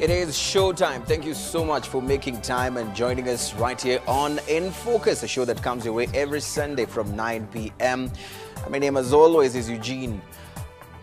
It is showtime. Thank you so much for making time and joining us right here on In Focus, a show that comes your way every Sunday from 9 p.m. My name, as always, is Eugene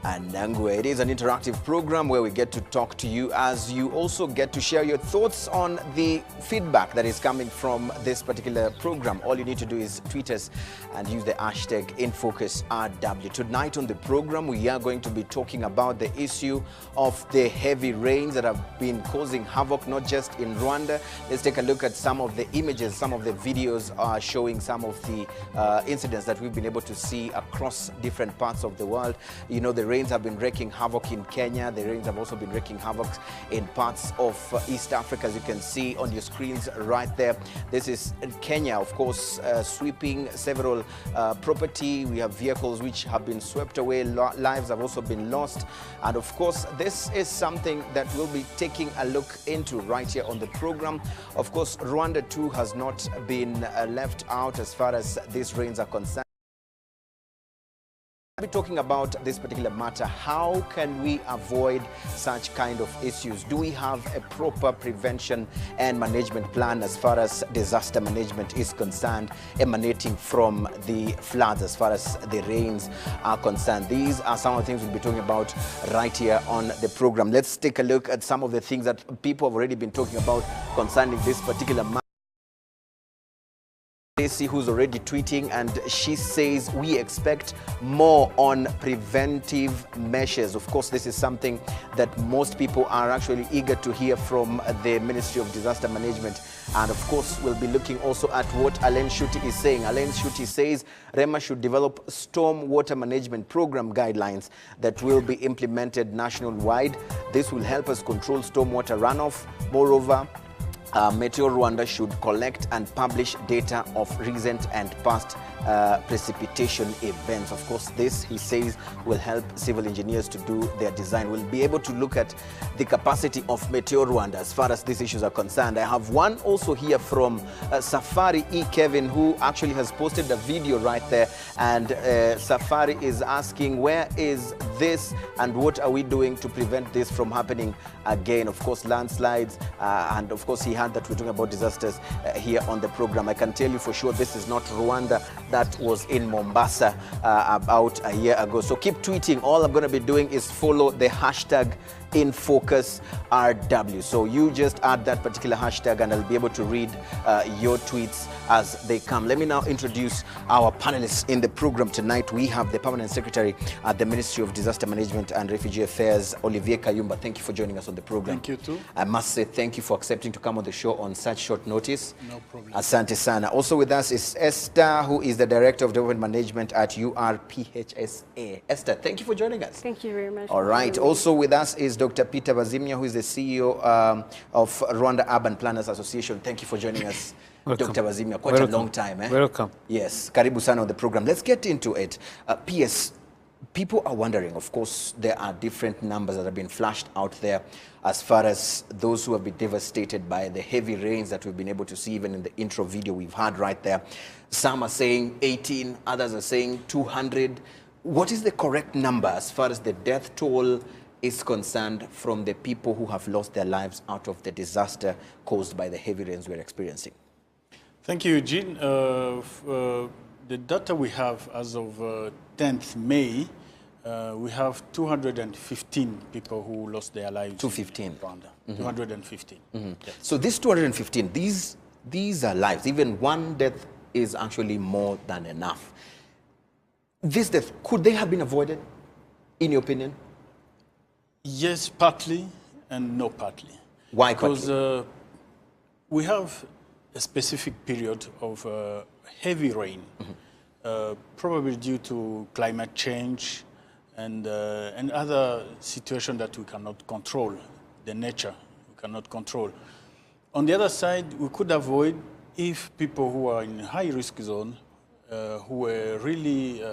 Anangwe. It is an interactive program where we get to talk to you as you also get to share your thoughts on the feedback that is coming from this particular program. All you need to do is tweet us and use the hashtag InFocusRW. Tonight on the program, we are going to be talking about the issue of the heavy rains that have been causing havoc, not just in Rwanda. Let's take a look at some of the images, some of the videos showing some of the incidents that we've been able to see across different parts of the world. You know, the rains have been wreaking havoc in Kenya. The rains have also been wreaking havoc in parts of East Africa, as you can see on your screens right there. This is Kenya, of course, sweeping several property. We have vehicles which have been swept away. Lives have also been lost. And of course, this is something that we'll be taking a look into right here on the program. Of course, Rwanda too has not been left out as far as these rains are concerned. We'll be talking about this particular matter. How can we avoid such kind of issues? Do we have a proper prevention and management plan as far as disaster management is concerned, emanating from the floods as far as the rains are concerned? These are some of the things we'll be talking about right here on the program. Let's take a look at some of the things that people have already been talking about concerning this particular matter. Who's already tweeting, and she says we expect more on preventive measures. Of course, this is something that most people are actually eager to hear from the Ministry of Disaster Management. And of course, we'll be looking also at what Alain Shuti is saying. Alain Shuti says REMA should develop storm water management program guidelines that will be implemented nationwide. This will help us control stormwater runoff. Moreover, Meteor Rwanda should collect and publish data of recent and past precipitation events. Of course, this, he says, will help civil engineers to do their design. We'll be able to look at the capacity of Meteor Rwanda as far as these issues are concerned. I have one also here from Safari E. Kevin, who actually has posted a video right there. And Safari is asking, where is this and what are we doing to prevent this from happening again? Of course, landslides, and of course, he had that we're talking about disasters here on the program. I can tell you for sure this is not Rwanda. That was in Mombasa about a year ago. So keep tweeting. All I'm going to be doing is follow the hashtag InFocusRW. So you just add that particular hashtag and I'll be able to read your tweets as they come. Let me now introduce our panelists in the program tonight. We have the Permanent Secretary at the Ministry of Disaster Management and Refugee Affairs, Olivier Kayumba. Thank you for joining us on the program. Thank you too. I must say thank you for accepting to come on the show on such short notice. No problem. Asante sana. Also with us is Esther, who is the Director of Development Management at URPHSA. Esther, thank you for joining us. Thank you very much. All right. Also with us is Dr. Peter Bazimia, who is the CEO of Rwanda Urban Planners Association. Thank you for joining us, Dr. Bazimia. Quite a long time. Welcome. Yes. Karibu sana on the program. Let's get into it. PS, people are wondering, of course, there are different numbers that have been flashed out there as far as those who have been devastated by the heavy rains that we've been able to see even in the intro video we've had right there. Some are saying 18, others are saying 200. What is the correct number as far as the death toll is concerned from the people who have lost their lives out of the disaster caused by the heavy rains we're experiencing? Thank you, Eugene. The data we have as of 10th May, we have 215 people who lost their lives. 215. In Rwanda. 215. Yes. So these 215, these are lives. Even one death is actually more than enough. This death, could they have been avoided, in your opinion? Yes, partly, and no partly. Why because, partly? We have a specific period of heavy rain, probably due to climate change and other situations that we cannot control, the nature we cannot control. On the other side, we could avoid if people who are in high-risk zone, who were really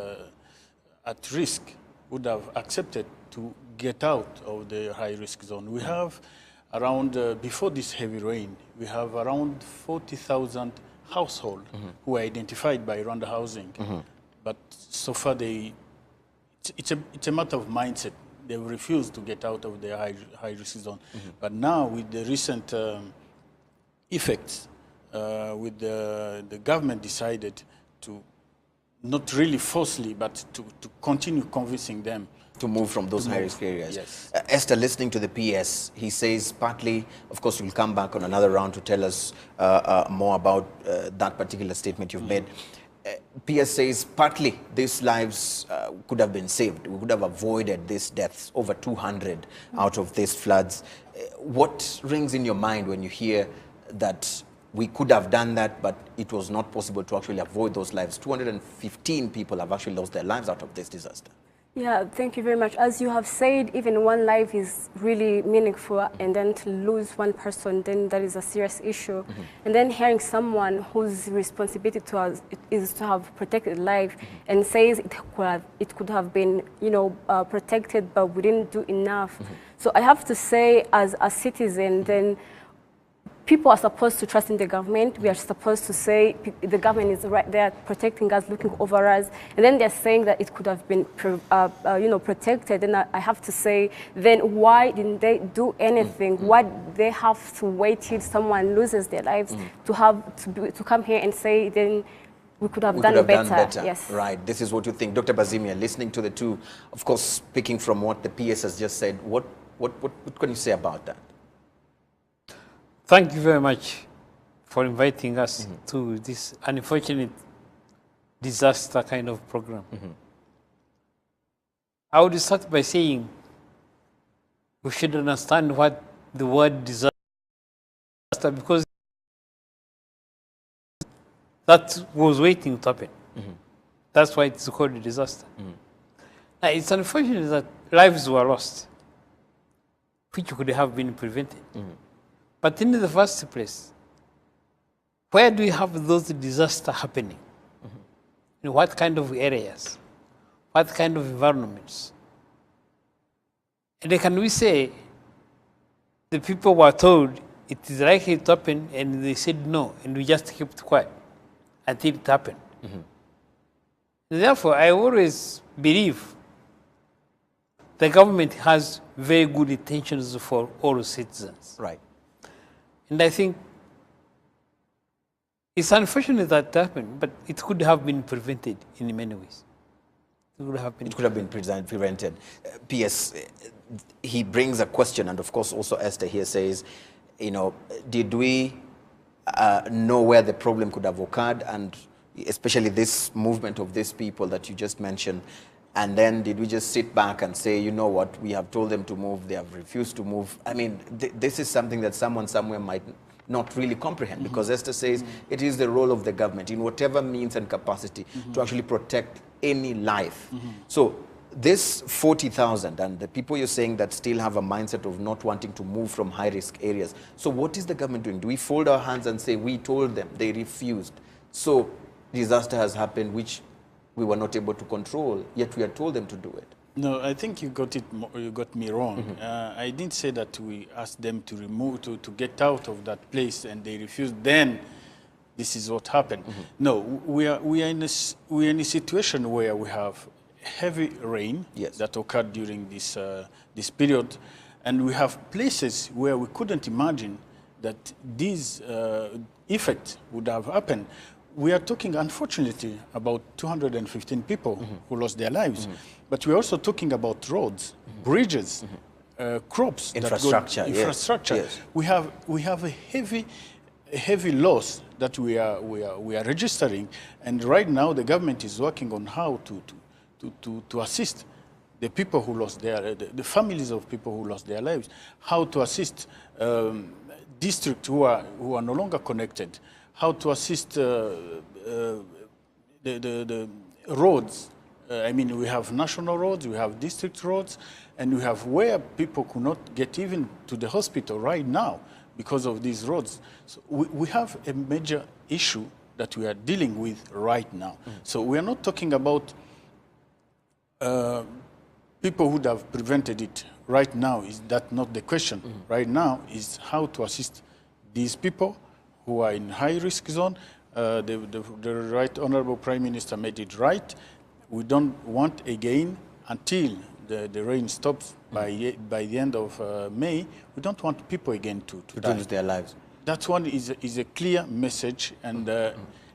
at risk, would have accepted to get out of the high-risk zone. We have around, before this heavy rain, we have around 40,000 households who were identified by Rwanda Housing. But so far, it's a matter of mindset. they've refused to get out of their high-risk zone. But now, with the recent effects, with the government decided to not really forcefully, but to continue convincing them to move from those high-risk areas. Yes. Esther, listening to the PS, he says partly, of course, you'll come back on another round to tell us more about that particular statement you've made. PS says partly these lives could have been saved. We could have avoided these deaths, over 200 out of these floods. What rings in your mind when you hear that we could have done that, but it was not possible to actually avoid those lives? 215 people have actually lost their lives out of this disaster. Yeah, thank you very much. As you have said, even one life is really meaningful, and then to lose one person, then that is a serious issue. And then hearing someone whose responsibility to us is to have protected life and says it could have been, you know, protected, but we didn't do enough. So I have to say, as a citizen, then people are supposed to trust in the government. We are supposed to say the government is right there protecting us, looking over us. And then they're saying that it could have been, you know, protected. And I have to say, then why didn't they do anything? Why did they have to wait till someone loses their lives to come here and say, then we could have done better. Yes. Right. This is what you think. Dr. Bazimia, listening to the two, of course, speaking from what the PS has just said, what can you say about that? Thank you very much for inviting us to this unfortunate disaster kind of program. I would start by saying we should understand what the word disaster, because that was waiting to happen. That's why it's called a disaster. Now, it's unfortunate that lives were lost, which could have been prevented. But in the first place, where do we have those disasters happening? In what kind of areas? What kind of environments? And can we say the people were told it is likely to happen and they said no, and we just kept quiet until it happened? Therefore, I always believe the government has very good intentions for all citizens. Right. And I think it's unfortunate that happened, but it could have been prevented in many ways. It could have been prevented. P.S. He brings a question, and of course also Esther here says, you know, did we know where the problem could have occurred, and especially this movement of these people that you just mentioned, and then did we just sit back and say, you know what, we have told them to move, they have refused to move? I mean, this is something that someone somewhere might not really comprehend, because Esther says it is the role of the government in whatever means and capacity to actually protect any life. So this 40,000 and the people you're saying that still have a mindset of not wanting to move from high-risk areas. So what is the government doing? Do we fold our hands and say, we told them, they refused, so disaster has happened, which we were not able to control, yet we had told them to do it? No, I think you got me wrong. I didn't say that we asked them to remove, to get out of that place, and they refused. Then this is what happened. No, we are in a situation where we have heavy rain that occurred during this period, and we have places where we couldn't imagine that these effects would have happened. We are talking, unfortunately, about 215 people who lost their lives. But we're also talking about roads, bridges, crops, infrastructure. Yes. We have a heavy loss that we are registering, and right now the government is working on how to assist the people who lost the families of people who lost their lives, how to assist districts who are no longer connected, how to assist the roads. I mean, we have national roads, we have district roads, and we have where people could not get even to the hospital right now because of these roads. So we have a major issue that we are dealing with right now. So we are not talking about people who would have prevented it right now. Is that not the question? Right now is how to assist these people who are in high-risk zone. The Right Honorable Prime Minister made it right. We don't want, again, until the rain stops by the end of May, we don't want people again to lose their lives. That one is a clear message, and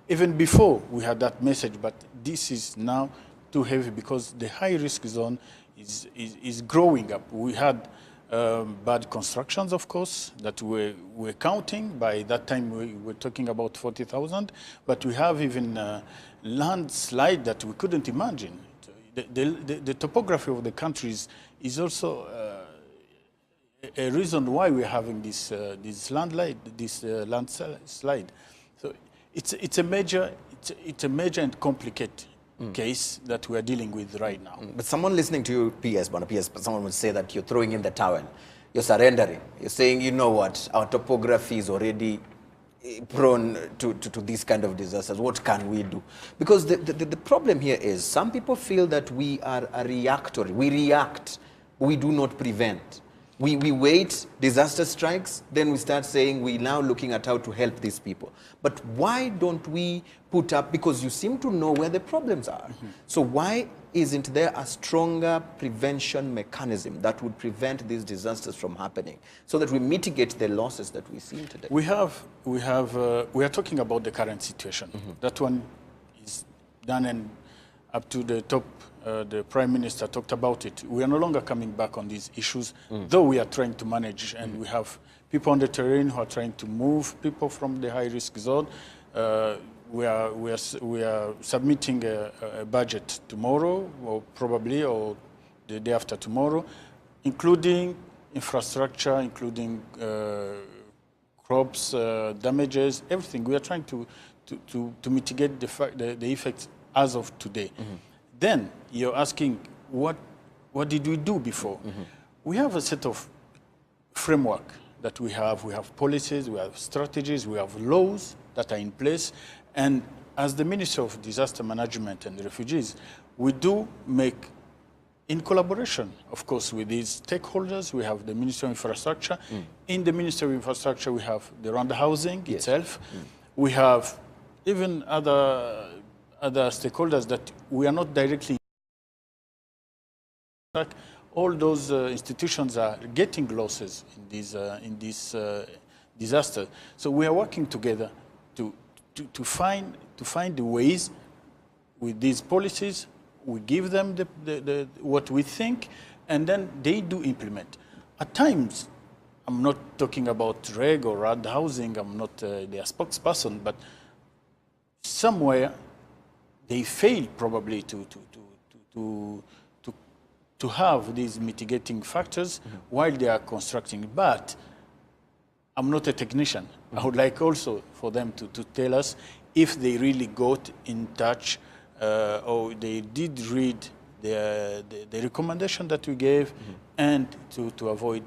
even before we had that message, but this is now too heavy because the high-risk zone is growing up. We had bad constructions, of course, that we're counting. By that time, we were talking about 40,000, but we have even landslide that we couldn't imagine. The topography of the countries is also a reason why we're having this landslide. So it's a major and complicated case that we are dealing with right now. But someone listening to you, someone would say that you're throwing in the towel, you're surrendering, you're saying, you know what, our topography is already prone to these kind of disasters. What can we do? Because the problem here is some people feel that we are a reactory. We react, we do not prevent. We wait, disaster strikes, then we start saying we're now looking at how to help these people. But why don't we put up, because you seem to know where the problems are. So why isn't there a stronger prevention mechanism that would prevent these disasters from happening so that we mitigate the losses that we see today? We are talking about the current situation. That one is done, and up to the top, the Prime Minister talked about it. We are no longer coming back on these issues, though we are trying to manage, and we have people on the terrain who are trying to move people from the high-risk zone. We are submitting a budget tomorrow, or probably, or the day after tomorrow, including infrastructure, including crops, damages, everything. We are trying to mitigate the effects as of today. Then you're asking, what did we do before? We have a set of framework that we have. We have policies, we have strategies, we have laws that are in place. And as the Minister of Disaster Management and Refugees, we do make, in collaboration, of course, with these stakeholders, we have the Ministry of Infrastructure. In the Ministry of Infrastructure, we have the Rwanda Housing itself. We have even other stakeholders that we are not directly. All those institutions are getting losses in this disaster. So we are working together to find the ways with these policies. We give them what we think, and then they do implement. At times, I'm not talking about REG or Rwanda Housing. I'm not their spokesperson, but somewhere they fail probably to have these mitigating factors while they are constructing. But I'm not a technician. I would like also for them to tell us if they really got in touch or they did read the recommendation that we gave and to avoid.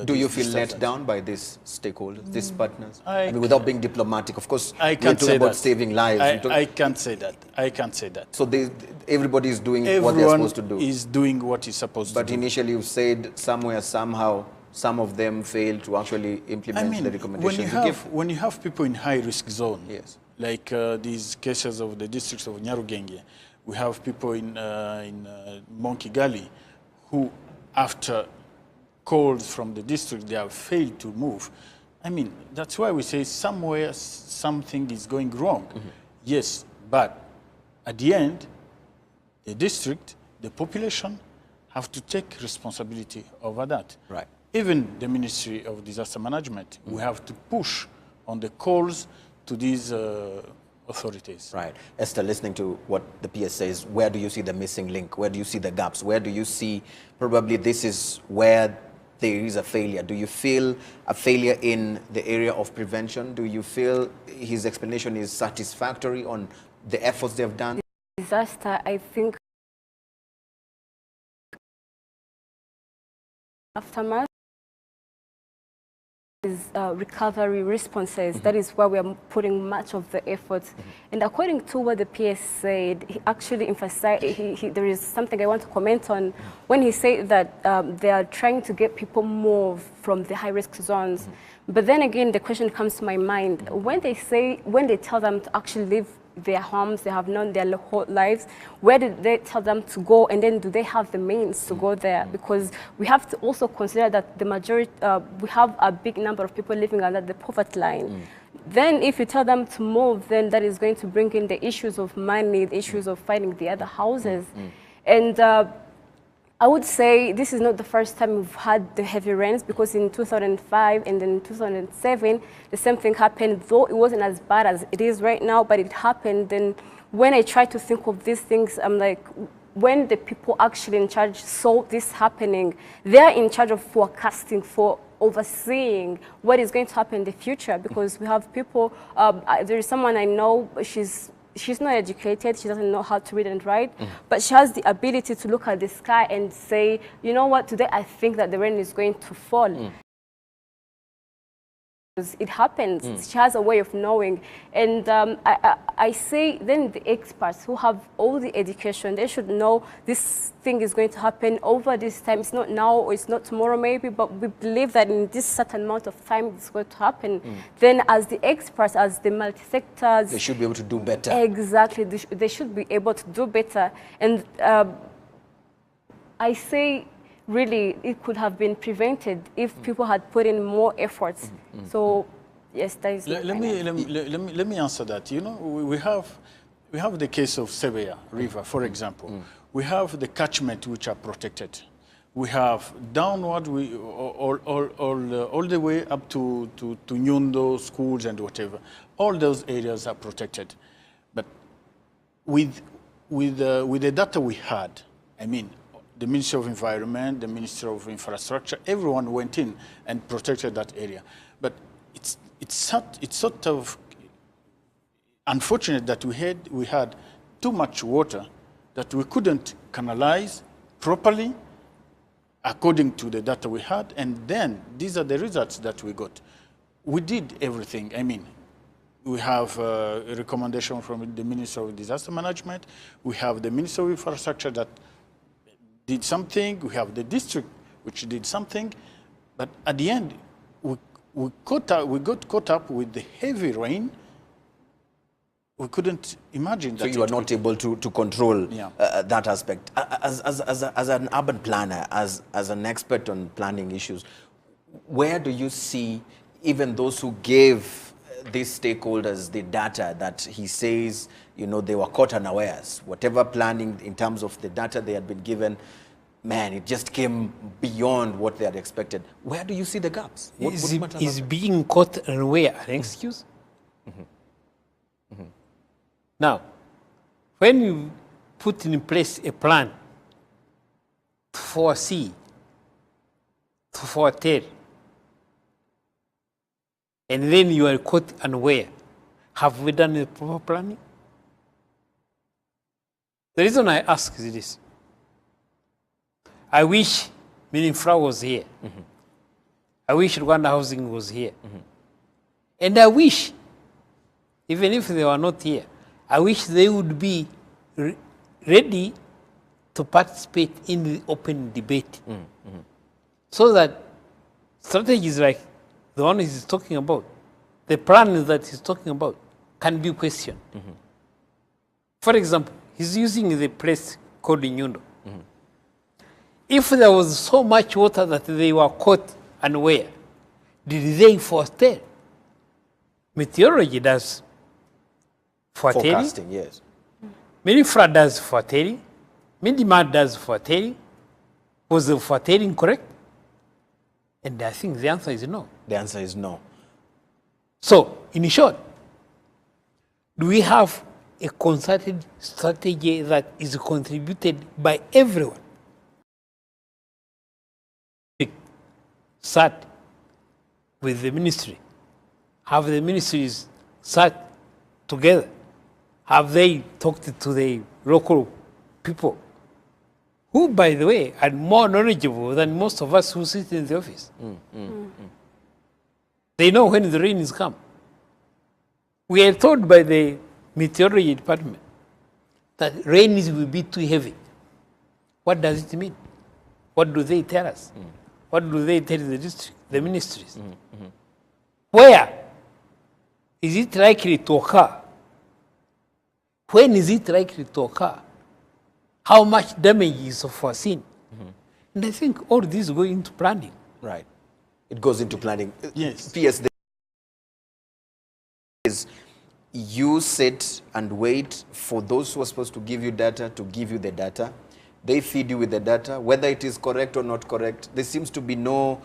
Do you feel let down by these stakeholders, these partners? I mean, without being diplomatic, of course, I can't say about that. Saving lives. I can't say that. I can't say that. So everybody is doing what they're supposed to do. Everyone is doing what he's supposed to do. But initially you said somewhere, somehow, some of them failed to actually implement the recommendations. When you have people in high-risk zone, yes, like these cases of the districts of Nyarugenge, we have people in Monkey Gully who, after calls from the district, they have failed to move. I mean, that's why we say somewhere something is going wrong. Yes, but at the end, the district, the population, have to take responsibility over that. Right. Even the Ministry of Disaster Management, we have to push on the calls to these authorities. Right. Esther, listening to what the PS says, where do you see the missing link? Where do you see the gaps? Where do you see probably this is where there is a failure? Do you feel a failure in the area of prevention? Do you feel his explanation is satisfactory on the efforts they've done? Disaster, I think, aftermath is recovery responses. That is where we are putting much of the efforts. And according to what the PS said, he actually emphasized, there is something I want to comment on, when he said that they are trying to get people more from the high-risk zones. But then again, the question comes to my mind, when they tell them to actually leave their homes, they have known their whole lives. Where did they tell them to go, and then do they have the means to go there? Because we have to also consider that the majority, we have a big number of people living under the poverty line. Then if you tell them to move, then that is going to bring in the issues of money, the issues of finding the other houses. And I would say this is not the first time we've had the heavy rains, because in 2005 and then 2007, the same thing happened, though it wasn't as bad as it is right now, but it happened. And when I try to think of these things, I'm like, when the people actually in charge saw this happening, they're in charge of forecasting, for overseeing what is going to happen in the future. Because we have people, there is someone I know, she's not educated, she doesn't know how to read and write, but she has the ability to look at the sky and say, you know what, today I think that the rain is going to fall. It happens. She has a way of knowing. And I say then the experts who have all the education, they should know this thing is going to happen over this time. It's not now or it's not tomorrow maybe, but we believe that in this certain amount of time it's going to happen. Then as the experts, as the multi-sectors, they should be able to do better. Exactly. They should be able to do better. And I say, really, it could have been prevented if people had put in more efforts. So, yes, that is. Let me answer that. You know, we have the case of Sebeya River, for example. We have the catchment which are protected. We have downward, all the way up to Nyundo schools and whatever. All those areas are protected. But with the data we had, I mean, the Ministry of Environment, the Ministry of Infrastructure, everyone went in and protected that area. But it's sort of unfortunate that we had too much water that we couldn't canalize properly according to the data we had, and then these are the results that we got. We did everything. I mean, we have a recommendation from the Ministry of Disaster Management. We have the Ministry of Infrastructure that did something. We have the district which did something, but at the end, we got caught up with the heavy rain. We couldn't imagine that. So you are not able to control that aspect. As an urban planner, as an expert on planning issues, where do you see even those who gave these stakeholders the data that he says, you know, they were caught unawares? Whatever planning in terms of the data they had been given, man, it just came beyond what they had expected. Where do you see the gaps? Is being caught unaware an excuse? Now, when you put in place a plan to foresee, to foretell, and then you are caught unaware, have we done the proper planning? The reason I ask is this. I wish Minifra was here. I wish Rwanda Housing was here. And I wish, even if they were not here, I wish they would be ready to participate in the open debate. So that strategies like the one he's talking about, the plan that he's talking about, can be questioned. For example, he's using the place called Nyundo. If there was so much water that they were caught unaware, did they foretell? Meteorology does foretelling. Forecasting, yes. Minifra does foretelling. Mindimar does foretelling. Was the foretelling correct? And I think the answer is no. The answer is no. So, in short, do we have a concerted strategy that is contributed by everyone? Sat with the ministry? Have the ministries sat together? Have they talked to the local people? Who, by the way, are more knowledgeable than most of us who sit in the office. They know when the rain is come. We are told by the meteorology department that rains will be too heavy. What does it mean? What do they tell us? What do they tell the district, the ministries? Where is it likely to occur When is it likely to occur? How much damage is foreseen? And I think all this go into planning. Right. It goes into planning. Yes. P.S. is you sit and wait for those who are supposed to give you data to give you the data. They feed you with the data, whether it is correct or not correct. There seems to be no,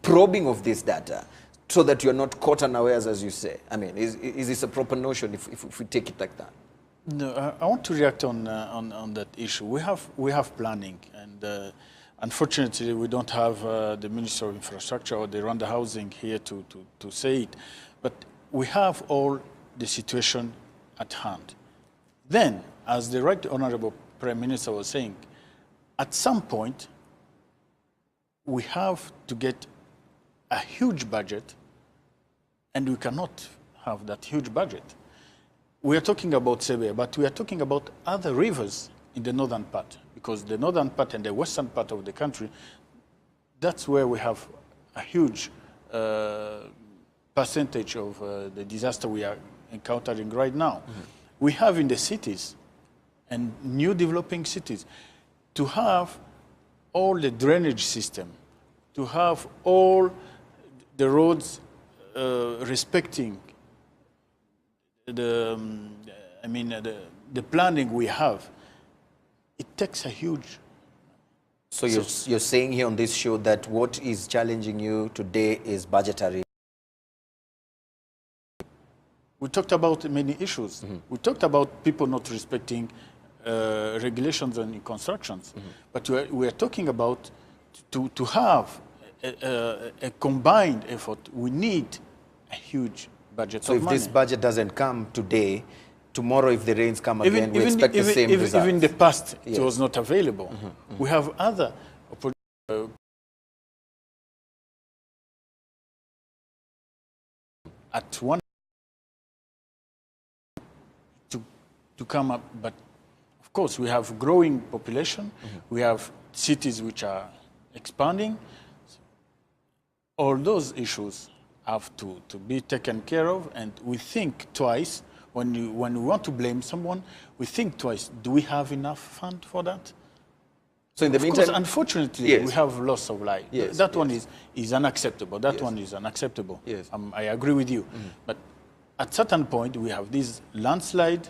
probing of this data so that you're not caught unawares, as you say. I mean, is this a proper notion if we take it like that? No, I want to react on that issue. We have planning, and unfortunately, we don't have the Minister of Infrastructure or the Rwanda Housing here to say it. But we have all the situation at hand. Then, as the Right Honorable Prime Minister was saying, at some point, we have to get a huge budget, and we cannot have that huge budget. We are talking about Sebe, but we are talking about other rivers in the northern part, because the northern part and the western part of the country, that's where we have a huge percentage of the disaster we are encountering right now. We have in the cities and new developing cities to have all the drainage system, to have all the roads respecting the planning we have. It takes a huge. So you're saying here on this show that what is challenging you today is budgetary. We talked about many issues. We talked about people not respecting regulations and constructions. But we are talking about to have a combined effort. We need a huge budget. So if money. this budget doesn't come today, tomorrow if the rains come again, we expect the same results. Even in the past, it was not available. We have other opportunities at one to come up, but of course we have growing population, we have cities which are expanding. All those issues have to be taken care of, and we think twice when we want to blame someone. We think twice. Do we have enough fund for that? So in the meantime, course, unfortunately, we have loss of life. That one is unacceptable. That one is unacceptable. I agree with you. But at certain point, we have this landslide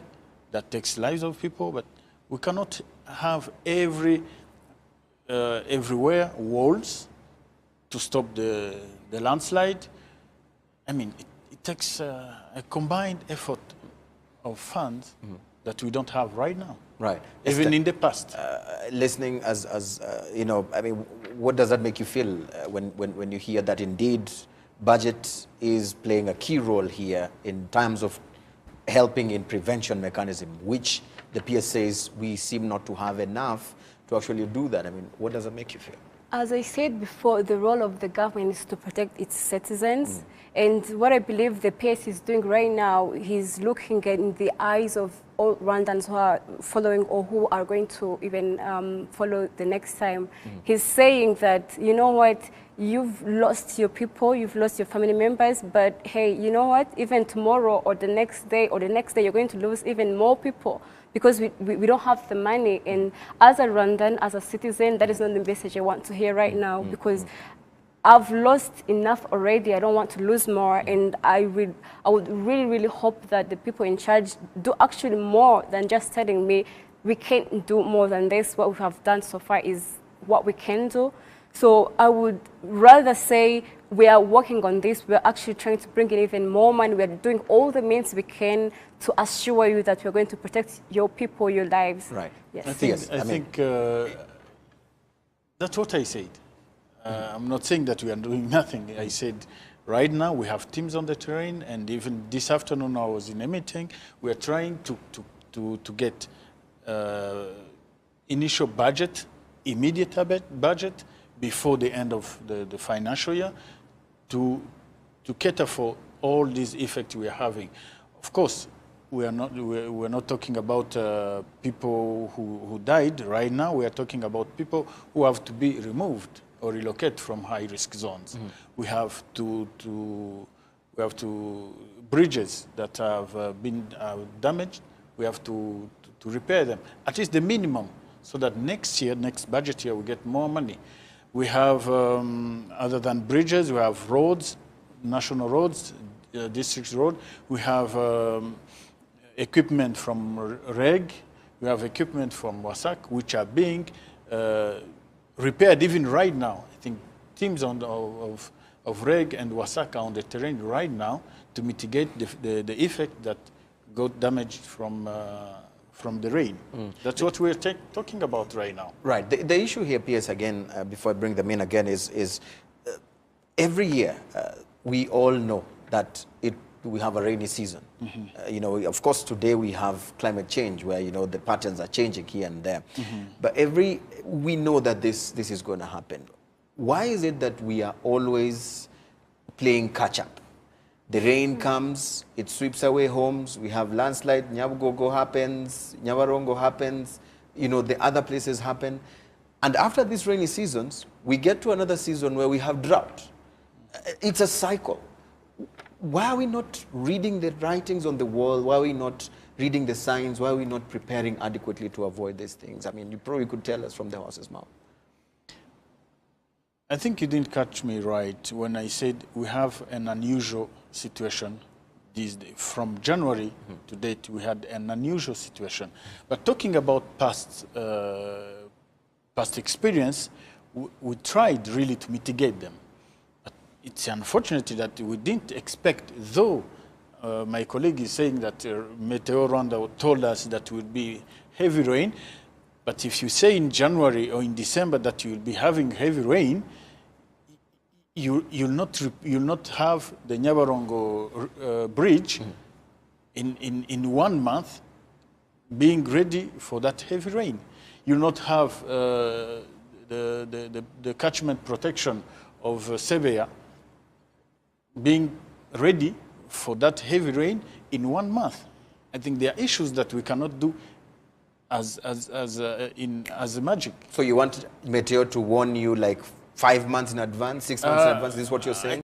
that takes lives of people, but we cannot have everywhere walls to stop the landslide. I mean, it takes a combined effort of funds that we don't have right now. Right. Even in the past. Listening as I mean, what does that make you feel when you hear that indeed budget is playing a key role here in terms of helping in prevention mechanism, which the PS says we seem not to have enough to actually do that? I mean, what does it make you feel? As I said before, the role of the government is to protect its citizens. And what I believe the PS is doing right now, he's looking in the eyes of all Rwandans who are following or who are going to even follow the next time. He's saying that, you know what, you've lost your people, you've lost your family members, but hey, you know what, even tomorrow or the next day, you're going to lose even more people, because we don't have the money. And as a Rwandan, as a citizen, that is not the message I want to hear right now, because I've lost enough already. I don't want to lose more. And I would really, really hope that the people in charge do actually more than just telling me we can't do more than this. What we have done so far is what we can do. So I would rather say we are working on this. We're actually trying to bring in even more money. We're doing all the means we can to assure you that we're going to protect your people, your lives. Right. Yes. I think that's what I said. I'm not saying that we are doing nothing. I said right now we have teams on the terrain, and even this afternoon I was in a meeting. We are trying to get initial budget, immediate budget, before the end of the financial year to cater for all these effects we are having. Of course, we're not talking about people who died right now. We are talking about people who have to be removed or relocate from high-risk zones. We have to We have to bridges that have been damaged. We have to repair them, at least the minimum, so that next year, next budget year, we get more money. We have, other than bridges, we have roads, national roads, district road. We have equipment from REG. We have equipment from WASAC, which are being repaired even right now. I think teams of REG and WASAC are on the terrain right now to mitigate the effect that got damaged from the rain. That's what we're talking about right now. Right. The issue here, PS, again, before I bring them in again, is every year we all know that we have a rainy season. You know, of course, today we have climate change where, you know, the patterns are changing here and there. But we know that this is going to happen. Why is it that we are always playing catch up? The rain comes, it sweeps away homes, we have landslide, Nyabugogo happens, Nyabarongo happens, you know, the other places happen. And after these rainy seasons, we get to another season where we have drought. It's a cycle. Why are we not reading the writings on the wall? Why are we not reading the signs? Why are we not preparing adequately to avoid these things? I mean, you probably could tell us from the horse's mouth. I think you didn't catch me right when I said we have an unusual situation these days. From January to date, we had an unusual situation. But talking about past experience, we tried really to mitigate them. But it's unfortunate that we didn't expect, though my colleague is saying that Meteo Rwanda told us that would be heavy rain. But if you say in January or in December that you will be having heavy rain, you'll not have the Nyabarongo bridge in 1 month being ready for that heavy rain. You'll not have the catchment protection of Sebeya being ready for that heavy rain in 1 month. I think there are issues that we cannot do as a magic. So you want Meteo to warn you like 5 months in advance, 6 months in advance? This is what you're saying?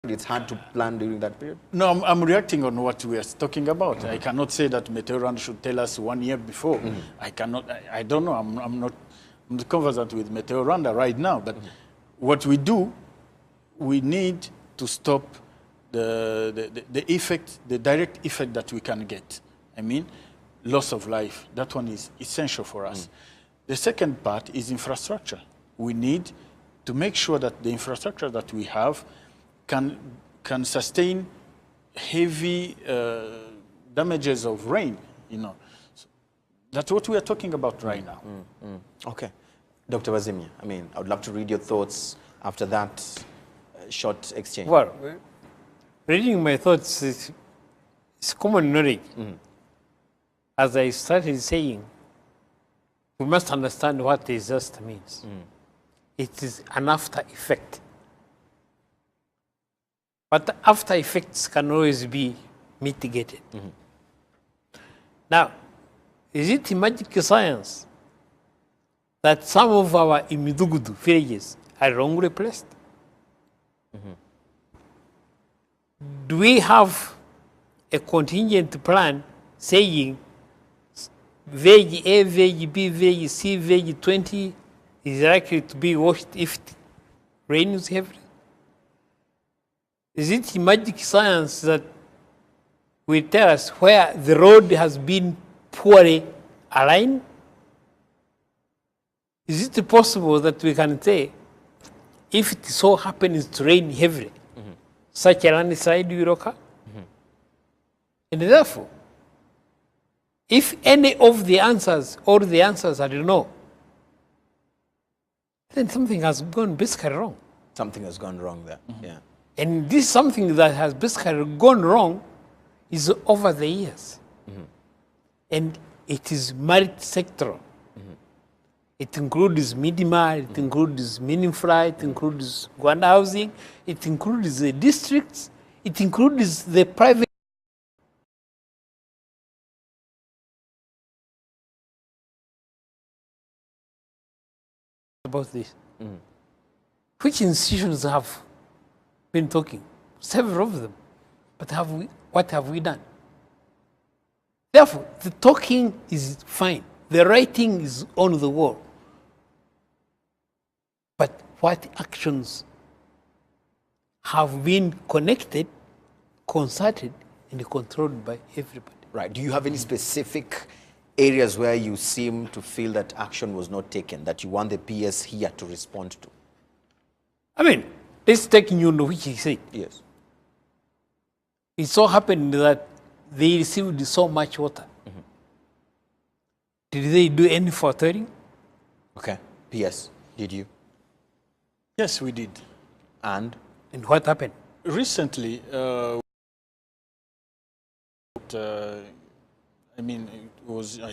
It's hard to plan during that period? No, I'm reacting on what we are talking about. I cannot say that Meteo Rwanda should tell us 1 year before. I cannot, I don't know, I'm not conversant with Meteo Rwanda right now, but what we do, we need to stop the effect, the direct effect that we can get. I mean, loss of life. That one is essential for us. The second part is infrastructure. We need to make sure that the infrastructure that we have can sustain heavy damages of rain, you know. So that's what we are talking about right now. Okay. Dr. Bazimya, I mean, I would love to read your thoughts after that short exchange. Well, reading my thoughts is common knowledge. As I started saying, we must understand what disaster means. It is an after effect. But the after effects can always be mitigated. Now, is it magic science that some of our Imidugudu villages are wrongly placed? Do we have a contingent plan saying village A, village B, village C, village 20 is likely to be washed if it rains heavily? Is it magic science that will tell us where the road has been poorly aligned? Is it possible that we can say, if it so happens to rain heavily, such a landslide will occur? And therefore, if any of the answers, or the answers are no, then something has gone basically wrong. Something has gone wrong there, yeah. And this something that has basically gone wrong is over the years. And it is multi-sectoral. It includes Midima, it includes Minifly, it includes Rwanda Housing, it includes the districts, it includes the private. About this. Which institutions have been talking, several of them. But what have we done? Therefore, the talking is fine. The writing is on the wall. But what actions have been connected, concerted, and controlled by everybody? Right. Do you have any specific areas where you seem to feel that action was not taken, that you want the PS here to respond to? I mean, let's take Nyundo, which he said. Yes. It so happened that they received so much water. Mm-hmm. Did they do any filtering? Okay. PS, did you? Yes, we did. And what happened? Recently, I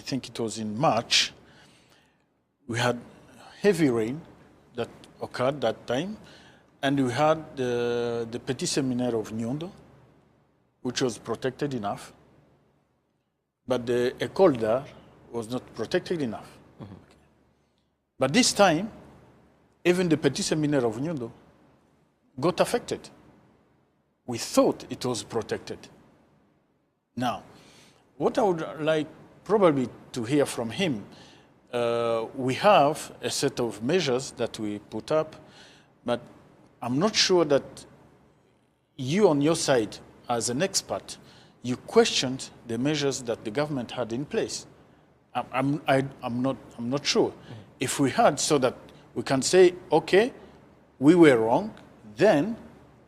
think it was in March, we had heavy rain that occurred that time, and we had the Petit Seminaire of Nyundo, which was protected enough, but the école d'art was not protected enough. Mm-hmm. But this time, even the Petit Seminaire of Nyundo got affected. We thought it was protected. Now, what I would like probably to hear from him, we have a set of measures that we put up, but I'm not sure that you on your side, as an expert, you questioned the measures that the government had in place. I'm not sure. Mm-hmm. If we had, so that we can say, okay, we were wrong, then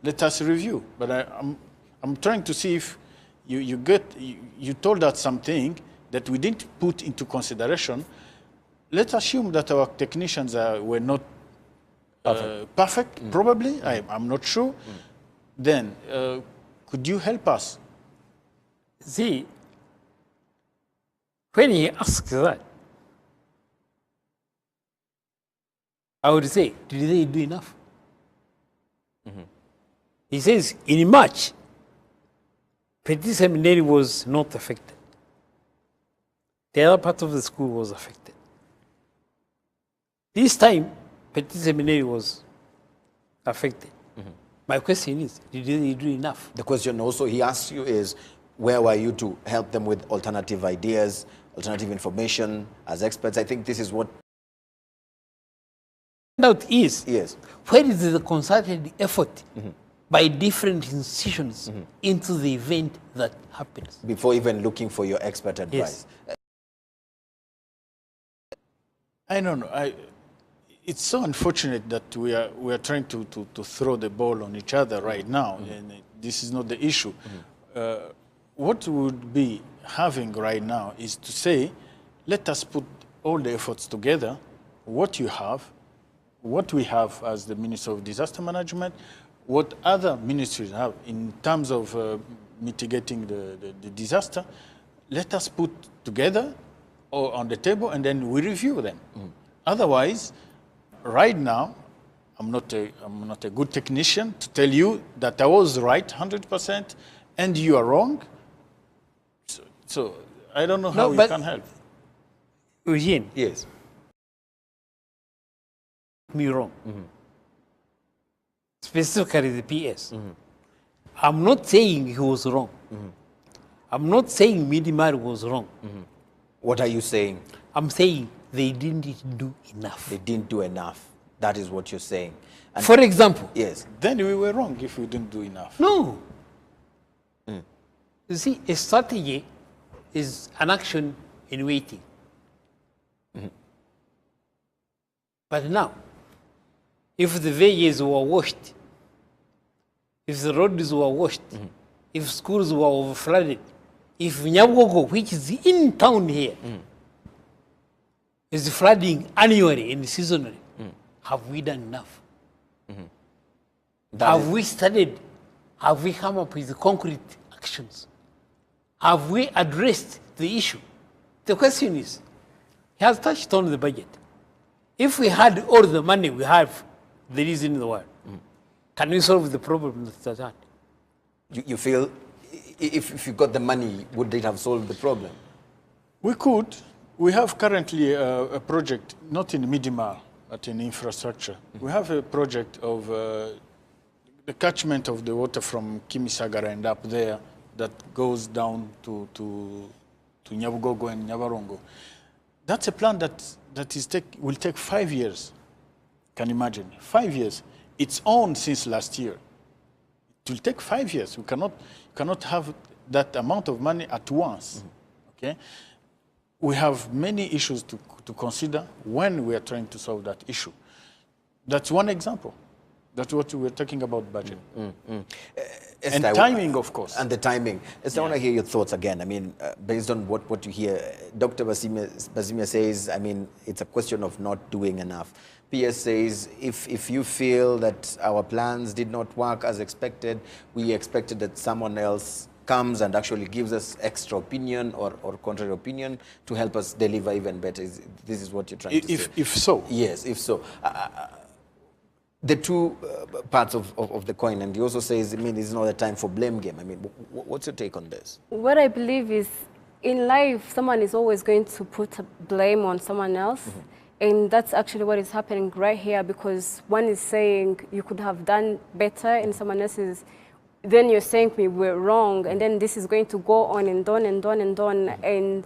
let us review. But I'm trying to see if you told us something that we didn't put into consideration. Let's assume that our technicians were not perfect, probably. I'm not sure. Then, could you help us? See, when he asks that, I would say, did they do enough? Mm-hmm. He says, in March, Petit Seminary was not affected. The other part of the school was affected. This time, Petit Seminary was affected. Mm-hmm. My question is, did they do enough? The question also he asks you is, where were you to help them with alternative ideas, alternative information as experts? I think this is what doubt is, yes, where is the concerted effort by different institutions into the event that happens? Before even looking for your expert advice. Yes. I don't know. It's so unfortunate that we are trying to throw the ball on each other right now, and this is not the issue. What we would be having right now is to say, let us put all the efforts together, what you have, what we have as the Minister of Disaster Management, what other ministries have in terms of mitigating the disaster. Let us put together or on the table, and then we review them. Otherwise, right now, I'm not a good technician to tell you that I was right 100% and you are wrong. So I don't know how you can help. Eugene, yes, me wrong. Specifically the PS. I'm not saying he was wrong. I'm not saying Midimar was wrong. What are you saying? I'm saying they didn't do enough. They didn't do enough. That is what you're saying. And for example, yes, then we were wrong if we didn't do enough. No. You see, a strategy is an action in waiting. But now, if the villages were washed, if the roads were washed, if schools were overflooded, if Nyabugogo, which is in town here, is flooding annually and seasonally, have we done enough? Have we studied? Have we come up with concrete actions? Have we addressed the issue? The question is, he has touched on the budget. If we had all the money we have, there is in the world, can we solve the problem that's at hand? You feel if you got the money, would it have solved the problem? We could. We have currently a project, not in Midimar, but in infrastructure. We have a project of the catchment of the water from Kimisagara and up there that goes down to Nyabugogo and Nyabarongo. That's a plan that will take 5 years. Can you imagine? 5 years. It's on since last year. It will take 5 years. We cannot have that amount of money at once. Okay? We have many issues to consider when we are trying to solve that issue. That's one example. That's what we're talking about, budget. And timing, of course. And the timing. Esther, I want to hear your thoughts again. I mean, based on what you hear, Dr. Bazimia says, I mean, it's a question of not doing enough. PS says, if you feel that our plans did not work as expected, we expected that someone else comes and actually gives us extra opinion or contrary opinion to help us deliver even better. This is what you're trying to say. If so. Yes, if so. The two parts of the coin, and he also says, I mean, it's not a time for blame game. I mean, what's your take on this? What I believe is, in life, someone is always going to put a blame on someone else. And that's actually what is happening right here, because one is saying you could have done better, and someone else is, then you're saying we were wrong, and then this is going to go on and on and on and on. And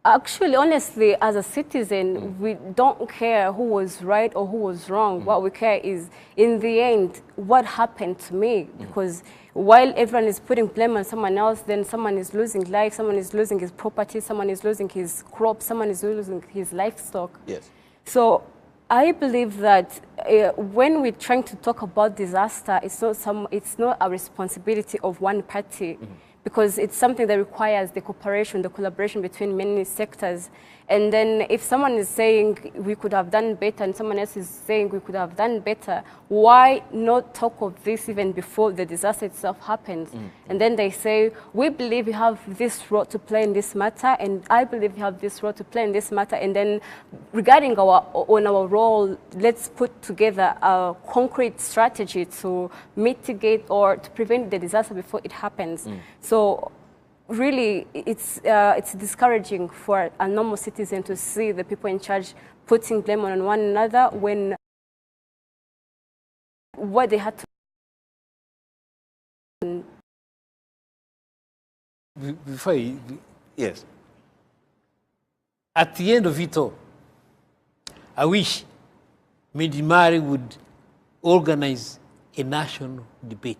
actually, honestly, as a citizen, we don't care who was right or who was wrong. What we care is, in the end, what happened to me. Because while everyone is putting blame on someone else, then someone is losing life, someone is losing his property, someone is losing his crops, someone is losing his livestock. Yes. So I believe that when we're trying to talk about disaster, it's not a responsibility of one party. Because it's something that requires the cooperation, the collaboration between many sectors. And then if someone is saying we could have done better and someone else is saying we could have done better, why not talk of this even before the disaster itself happens? And then they say, we believe we have this role to play in this matter, and I believe we have this role to play in this matter. And then regarding our role, let's put together a concrete strategy to mitigate or to prevent the disaster before it happens. So really, it's discouraging for a normal citizen to see the people in charge putting blame on one another when what they had to. Before you, Yes. at the end of it all, I wish Midimari would organize a national debate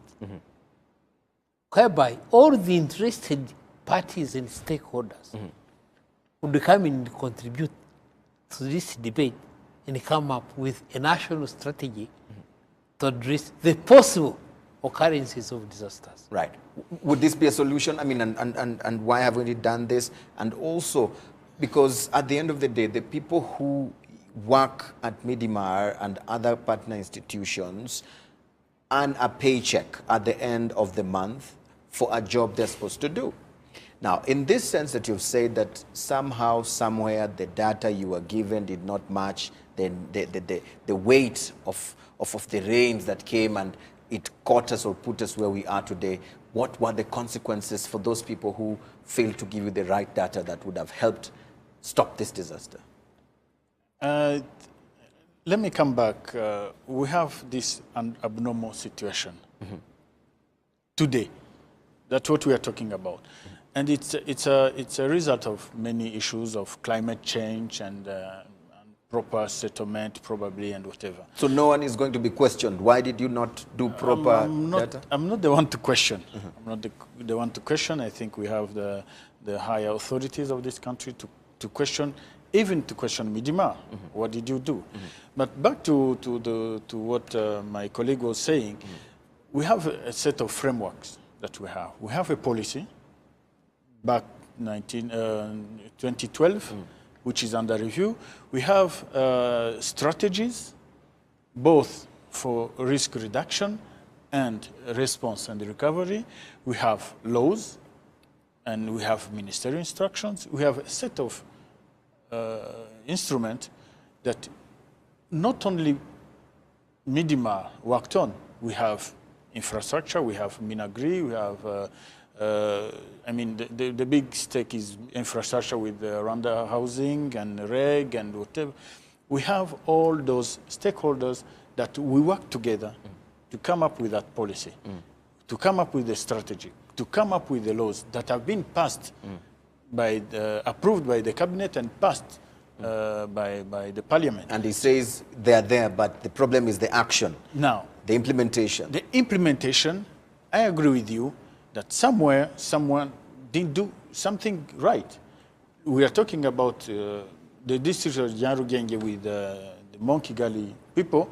whereby all the interested parties and stakeholders would come and contribute to this debate and come up with a national strategy to address the possible occurrences of disasters. Right. Would this be a solution? I mean, and why haven't we done this? And also, because at the end of the day, the people who work at Midimar and other partner institutions earn a paycheck at the end of the month for a job they're supposed to do. Now, in this sense that you've said that somehow, somewhere, the data you were given did not match the weight of the rains that came and it caught us or put us where we are today, what were the consequences for those people who failed to give you the right data that would have helped stop this disaster? Let me come back. We have this abnormal situation today. That's what we are talking about. And it's a result of many issues of climate change and proper settlement, probably, and whatever. So no one is going to be questioned. Why did you not do proper data? I'm not the one to question. I'm not the one to question. I think we have the higher authorities of this country to question, even to question Midimar. What did you do? But back to what my colleague was saying, we have a set of frameworks that we have. We have a policy back 2012, which is under review. We have strategies, both for risk reduction and response and recovery. We have laws, and we have ministerial instructions. We have a set of instruments that not only Midimar worked on. We have infrastructure, we have Minagri, we have I mean, the big stake is infrastructure with Rwanda housing and REG and whatever. We have all those stakeholders that we work together to come up with that policy, to come up with the strategy, to come up with the laws that have been passed approved by the cabinet and passed by the parliament. And he says they are there, but the problem is the action. Now, the implementation. The implementation, I agree with you that somewhere someone didn't do something right. We are talking about the district of Nyarugenge with the Monkey Gully people.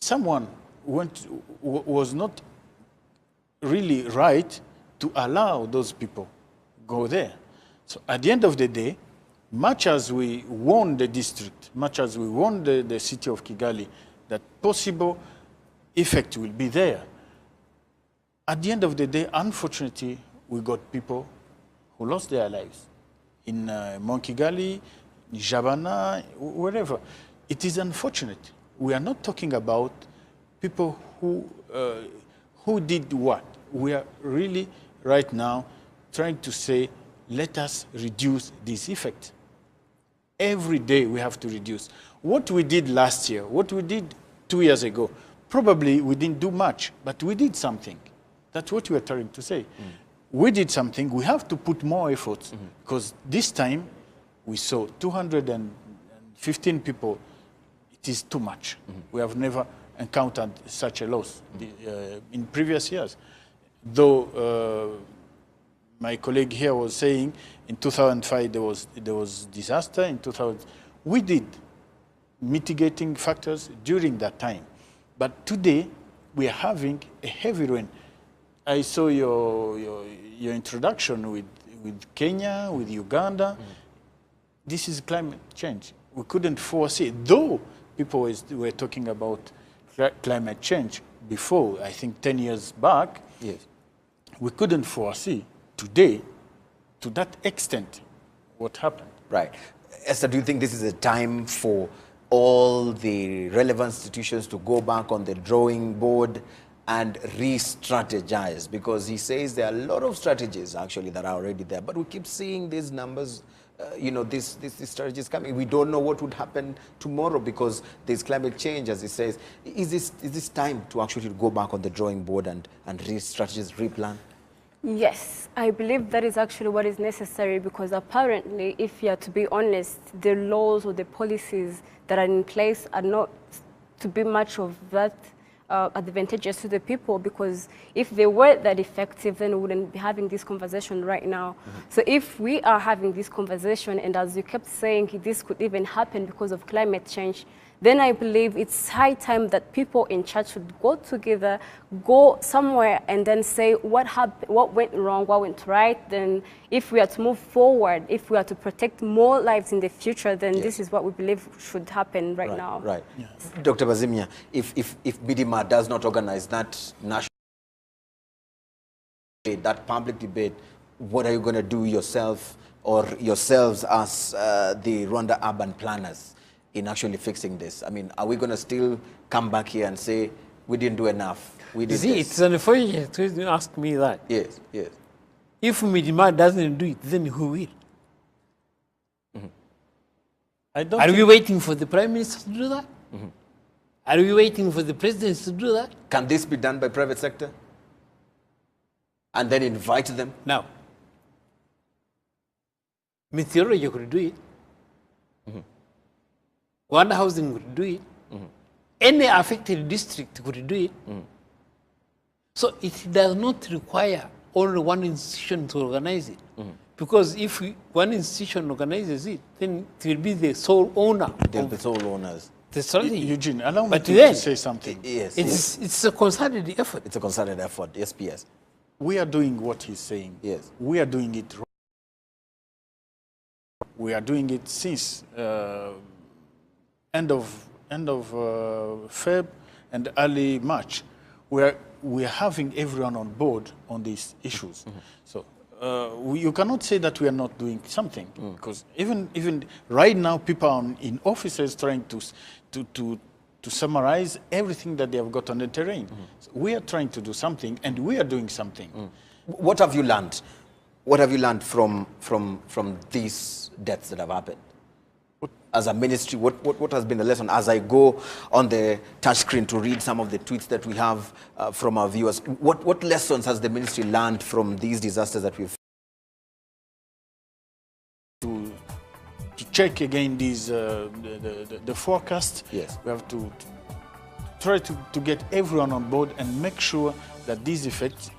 Someone was not really right to allow those people go there. So at the end of the day, much as we warn the district, much as we warn the city of Kigali that possible effect will be there, at the end of the day, unfortunately, we got people who lost their lives in Monkey Gully, Jabana, wherever. It is unfortunate. We are not talking about people who did what. We are really right now trying to say, let us reduce this effect. Every day we have to reduce. What we did last year, what we did 2 years ago, probably we didn't do much, but we did something. That's what we are trying to say. We did something. We have to put more efforts because this time we saw 215 people. It is too much. We have never encountered such a loss in previous years. Though my colleague here was saying in 2005 there was disaster. In 2000, we did mitigating factors during that time. But today we are having a heavy rain. I saw your introduction with Kenya, with Uganda. This is climate change. We couldn't foresee it. Though people were talking about climate change before, I think 10 years back, yes, we couldn't foresee today, to that extent, what happened. Right. Esther, do you think this is a time for all the relevant institutions to go back on the drawing board and re-strategize? Because he says there are a lot of strategies actually that are already there, but we keep seeing these numbers, these strategies coming. We don't know what would happen tomorrow because there's climate change, as he says. Is this time to actually go back on the drawing board and re-strategize, replan? Yes, I believe that is actually what is necessary because apparently, if you are to be honest, the laws or the policies that are in place are not to be much of that advantageous to the people, because if they were that effective, then we wouldn't be having this conversation right now. So if we are having this conversation, and as you kept saying, this could even happen because of climate change, then I believe it's high time that people in charge should go together, go somewhere, and then say what happened, what went wrong, what went right. Then if we are to move forward, if we are to protect more lives in the future, then yes, this is what we believe should happen right now. Right. Yes. Dr. Bazimia, if Midima does not organize that national debate, that public debate, what are you going to do yourself or yourselves as the Rwanda urban planners in actually fixing this? I mean, are we going to still come back here and say, we didn't do enough, we did See, this? it's unfortunate to ask me that. Yes, yes. If Midima doesn't do it, then who will? Are we waiting for the Prime Minister to do that? Are we waiting for the President to do that? Can this be done by private sector? And then invite them? Now, meteorology could do it. One housing could do it. Any affected district could do it. So it does not require only one institution to organize it. Because if one institution organizes it, then it will be the sole owner. They'll be sole owners. The strategy. Eugene, allow me But to then, say something. Yes, It's a concerted effort. it's a concerted effort. Yes, PS. We are doing what he's saying. Yes. We are doing it. We are doing it since end of Feb and early March. We are having everyone on board on these issues. So you cannot say that we are not doing something, because even right now people are in offices trying to summarize everything that they have got on the terrain. So we are trying to do something, and we are doing something. What have you learned? What have you learned from these deaths that have happened? as a ministry, what has been the lesson as I go on the touchscreen to read some of the tweets that we have from our viewers? What lessons has the ministry learned from these disasters that we've to check again these the forecast? Yes. We have to try to get everyone on board and make sure that these effects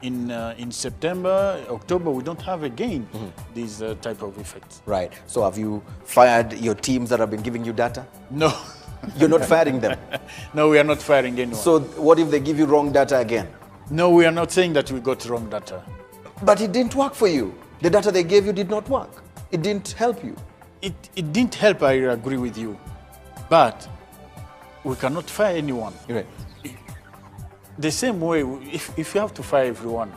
in September, October, we don't have again these type of effects. Right. So have you fired your teams that have been giving you data? No. You're not firing them? No, we are not firing anyone. So what if they give you wrong data again? No, we are not saying that we got wrong data. But it didn't work for you. The data they gave you did not work. It didn't help you. It didn't help, I agree with you. But we cannot fire anyone. Right. The same way, if you have to fire everyone,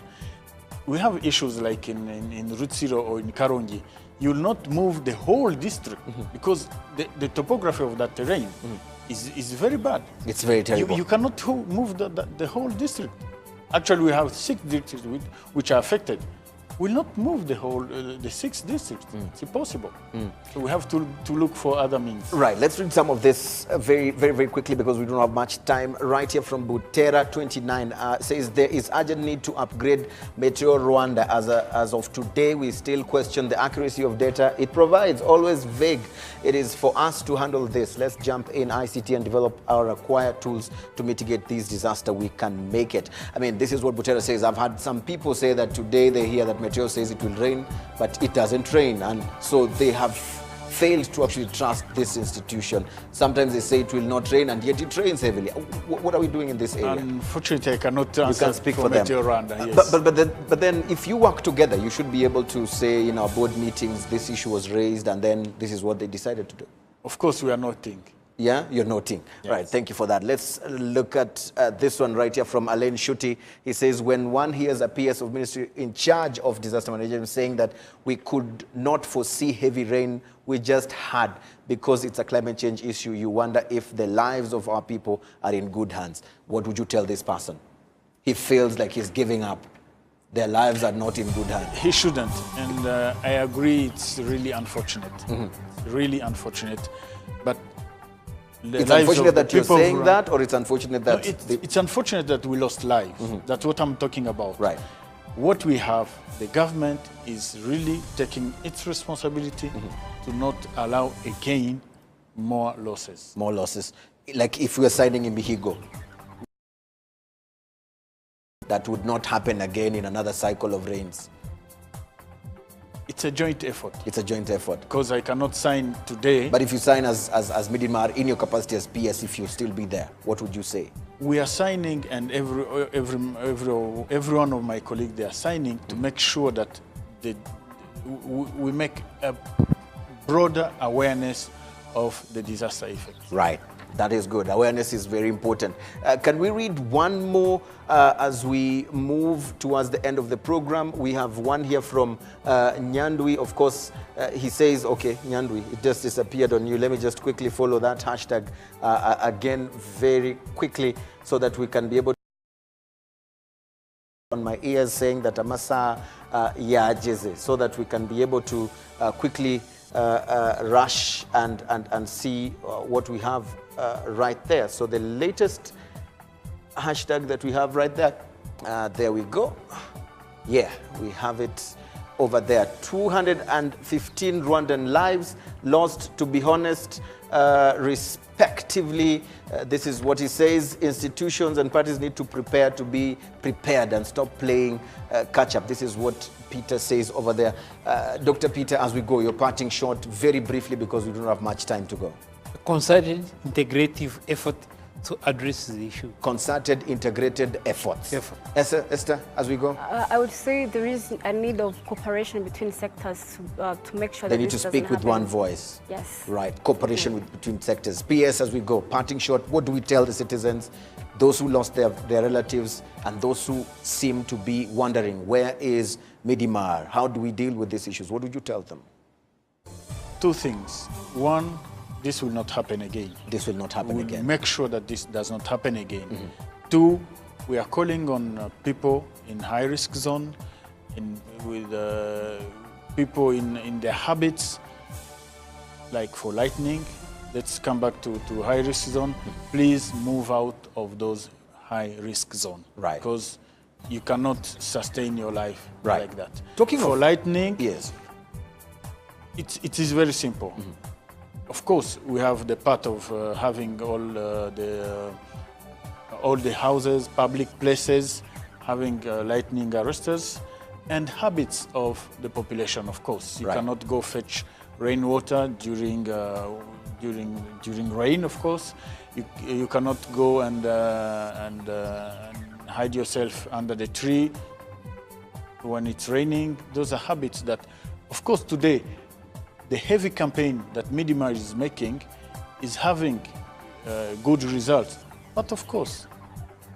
we have issues like in Rutsiro or in Karongi. You will not move the whole district because the topography of that terrain is very bad. It's very terrible. You cannot move the whole district. Actually, we have 6 districts which are affected. We'll not move the whole, the 6 districts. It's impossible. So we have to look for other means. Right, let's read some of this very quickly because we don't have much time. Right here from Butera 29 says there is urgent need to upgrade Meteo Rwanda. As of today, we still question the accuracy of data it provides, always vague. It is for us to handle this. Let's jump in ICT and develop our required tools to mitigate these disasters. We can make it. I mean, this is what Butera says. I've had some people say that today they hear that Meteo says it will rain, but it doesn't rain. And so they have failed to actually trust this institution. Sometimes they say it will not rain, and yet it rains heavily. What are we doing in this area? Unfortunately, I cannot answer. You can speak for them. Meteo Rwanda, yes. But then if you work together, you should be able to say in our board meetings, this issue was raised, and then this is what they decided to do. Of course, we are noting. Yeah, you're noting. Yes. Right, thank you for that. Let's look at this one right here from Alain Shuti. He says, when one hears a PS of ministry in charge of disaster management saying that we could not foresee heavy rain, we just had, because it's a climate change issue, you wonder if the lives of our people are in good hands. What would you tell this person? He feels like he's giving up. Their lives are not in good hands. He shouldn't, and I agree, it's really unfortunate. Really unfortunate. But it's unfortunate that you're saying that, or it's unfortunate that... No, it's unfortunate that we lost lives. That's what I'm talking about. Right. What we have, the government is really taking its responsibility to not allow again more losses. More losses. Like if we were signing in Bihigo, that would not happen again in another cycle of rains. It's a joint effort. It's a joint effort. Because I cannot sign today. But if you sign as Midimar in your capacity as PS, if you still be there, what would you say? We are signing, and every one of my colleagues, they are signing to make sure that we make a broader awareness of the disaster effects. Right. That is good. Awareness is very important. Can we read one more as we move towards the end of the program? We have one here from Nyandwi. Of course, he says, okay, Nyandwi, it just disappeared on you. Let me just quickly follow that hashtag again very quickly so that we can be able to on my ears saying that Amasa Yajeze, so that we can be able to quickly rush and see what we have right there. So the latest hashtag that we have right there, there we go. Yeah, we have it over there. 215 Rwandan lives lost, to be honest, respectively. This is what he says. Institutions and parties need to prepare to be prepared and stop playing catch up. This is what Peter says over there. Dr. Peter, as we go, you're parting short very briefly because we don't have much time to go. A concerted, integrative effort to address the issue. Concerted, integrated efforts. Esther, as we go? I would say there is a need of cooperation between sectors to make sure they that need to speak with one voice. Yes. Right. Cooperation between sectors. PS, as we go, parting short, what do we tell the citizens, those who lost their relatives and those who seem to be wondering, where is Midimar? How do we deal with these issues? What would you tell them? 2 things. One, this will not happen again. This will not happen again. Make sure that this does not happen again. 2, we are calling on people in high-risk zone, with people in their habits. like for lightning, let's come back to high risk zone. Please move out of those high risk zone. Right. Because you cannot sustain your life Right. like that. Talking for of lightning, yes, it is very simple. Of course, we have the part of having all the houses, public places, having lightning arresters, and habits of the population. Of course, you Right. cannot go fetch rainwater during rain. Of course, you cannot go and hide yourself under the tree when it's raining. Those are habits that, of course, today, the heavy campaign that Midimar is making is having good results. But of course,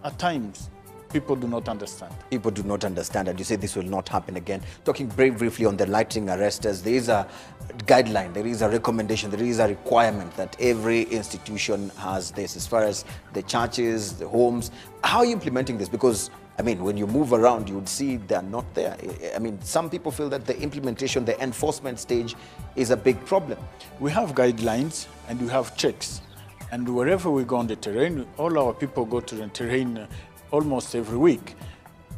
at times, people do not understand. people do not understand, and you say this will not happen again. Talking very briefly on the lightning arresters, there is a guideline, there is a recommendation, there is a requirement that every institution has this, as far as the churches, the homes. How are you implementing this? Because, I mean, when you move around, you would see they're not there. I mean, some people feel that the implementation, the enforcement stage is a big problem. We have guidelines and we have checks. And wherever we go on the terrain, all our people go to the terrain almost every week.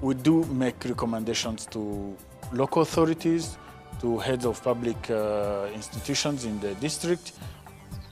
We do make recommendations to local authorities, to heads of public institutions in the district,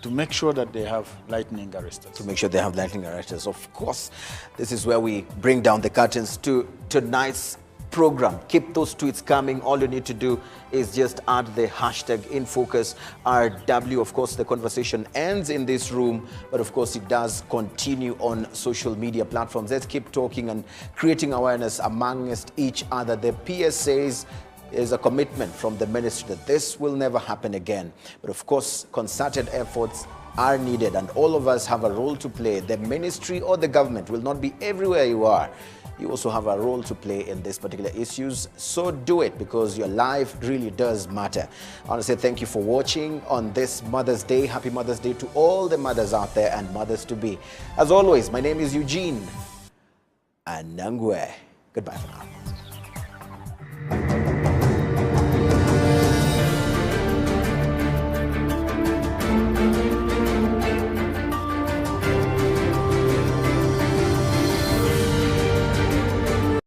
to make sure that they have lightning arresters. To make sure they have lightning arresters. Of course, this is where we bring down the curtains to tonight's program. Keep those tweets coming. All you need to do is just add the hashtag InFocusRW. Of course, the conversation ends in this room, but of course it does continue on social media platforms. Let's keep talking and creating awareness amongst each other. The PSAs is a commitment from the ministry that this will never happen again. But of course, concerted efforts are needed, and all of us have a role to play. The ministry or the government will not be everywhere you are. You also have a role to play in these particular issues. So do it, because your life really does matter. I want to say thank you for watching on this Mother's Day. Happy Mother's Day to all the mothers out there and mothers-to-be. As always, my name is Eugene Anangwe. Goodbye for now.